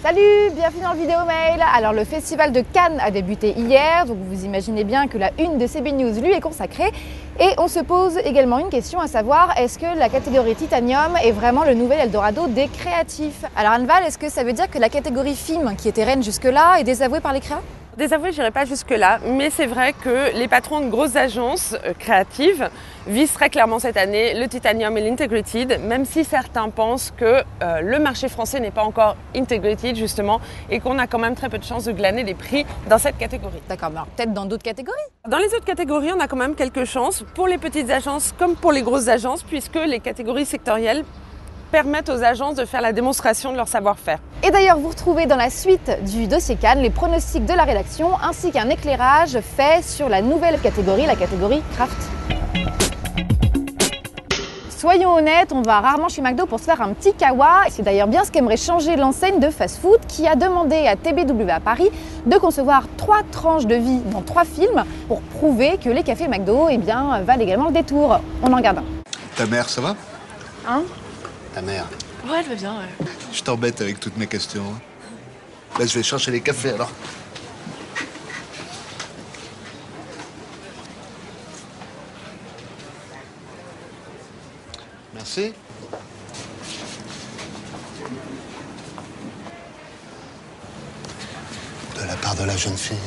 Salut, bienvenue dans le vidéo mail. Alors le festival de Cannes a débuté hier, donc vous imaginez bien que la une de CB News lui est consacrée. Et on se pose également une question, à savoir, est-ce que la catégorie Titanium est vraiment le nouvel Eldorado des créatifs? Alors Anne-Val, est-ce que ça veut dire que la catégorie film, qui était reine jusque-là, est désavouée par les créas? Désavoué, je n'irai pas jusque-là, mais c'est vrai que les patrons de grosses agences créatives visent très clairement cette année le Titanium et l'Integrated, même si certains pensent que le marché français n'est pas encore Integrated justement et qu'on a quand même très peu de chances de glaner des prix dans cette catégorie. D'accord, mais alors peut-être dans d'autres catégories? Dans les autres catégories, on a quand même quelques chances pour les petites agences comme pour les grosses agences, puisque les catégories sectorielles permettent aux agences de faire la démonstration de leur savoir-faire. Et d'ailleurs, vous retrouvez dans la suite du dossier Cannes les pronostics de la rédaction ainsi qu'un éclairage fait sur la nouvelle catégorie, la catégorie Craft. Soyons honnêtes, on va rarement chez McDo pour se faire un petit kawa. C'est d'ailleurs bien ce qu'aimerait changer l'enseigne de fast-food qui a demandé à TBW à Paris de concevoir 3 tranches de vie dans 3 films pour prouver que les cafés McDo valent également le détour. On en garde un. Ta mère, ça va? Hein? Ta mère. Ouais, elle va bien, ouais. Je t'embête avec toutes mes questions. Là, je vais chercher les cafés, alors. Merci. De la part de la jeune fille.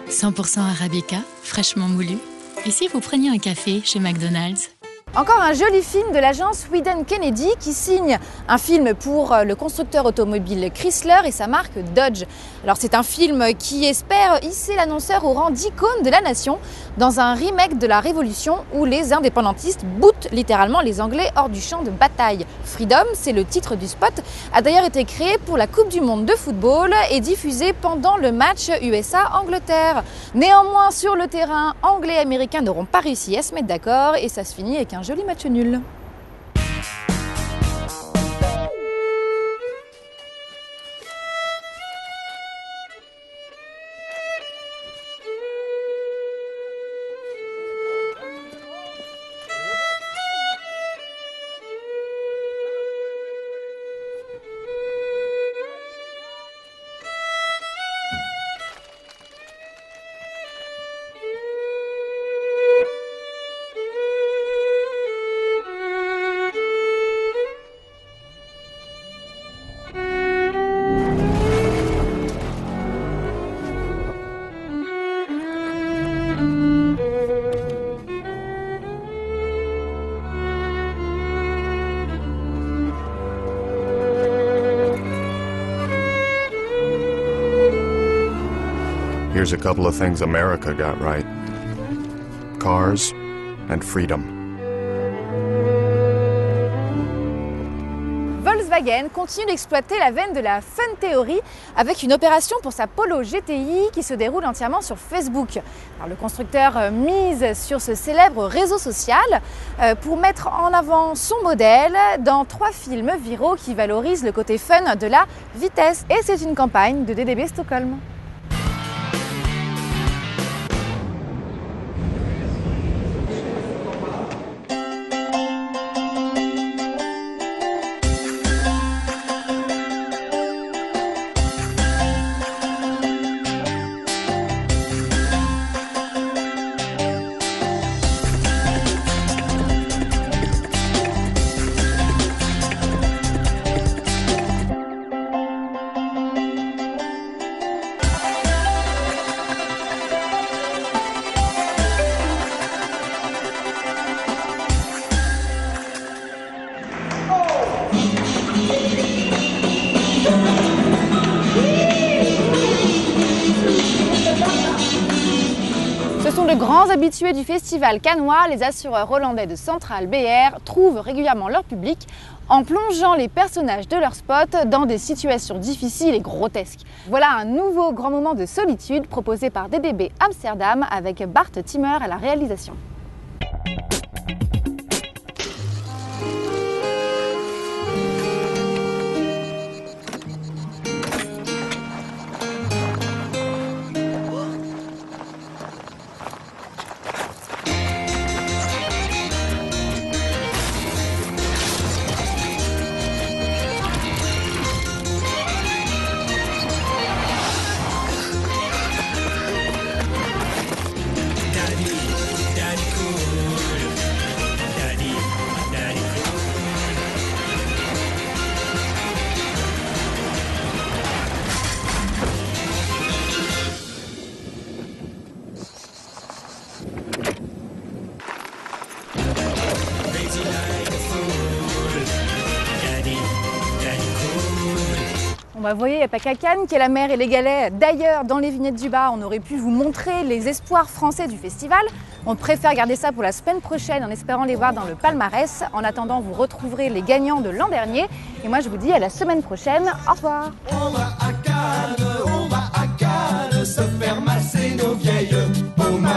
« 100% Arabica, fraîchement moulu. Et si vous preniez un café chez McDonald's ?» Encore un joli film de l'agence Wieden+Kennedy qui signe un film pour le constructeur automobile Chrysler et sa marque Dodge. Alors c'est un film qui espère hisser l'annonceur au rang d'icône de la nation dans un remake de la Révolution où les indépendantistes boutent littéralement les Anglais hors du champ de bataille. Freedom, c'est le titre du spot, a d'ailleurs été créé pour la Coupe du Monde de football et diffusé pendant le match USA-Angleterre. Néanmoins, sur le terrain, Anglais et Américains n'auront pas réussi à se mettre d'accord et ça se finit avec un joli match nul. Here's a couple of things America got right. Cars and freedom. Volkswagen continue d'exploiter la veine de la fun theory avec une opération pour sa Polo GTI qui se déroule entièrement sur Facebook. Alors, le constructeur mise sur ce célèbre réseau social pour mettre en avant son modèle dans 3 films viraux qui valorisent le côté fun de la vitesse. Et c'est une campagne de DDB Stockholm. Ce sont de grands habitués du festival cannois, les assureurs hollandais de Central BR trouvent régulièrement leur public en plongeant les personnages de leur spot dans des situations difficiles et grotesques. Voilà un nouveau grand moment de solitude proposé par DDB Amsterdam avec Bart Timmer à la réalisation. Vous voyez, il n'y a pas qu'à Cannes qu'il y a la mer et les galets. D'ailleurs, dans les vignettes du bas, on aurait pu vous montrer les espoirs français du festival. On préfère garder ça pour la semaine prochaine en espérant les voir dans le palmarès. En attendant, vous retrouverez les gagnants de l'an dernier. Et moi, je vous dis à la semaine prochaine. Au revoir. On va à Cannes se faire masser nos vieilles pommes.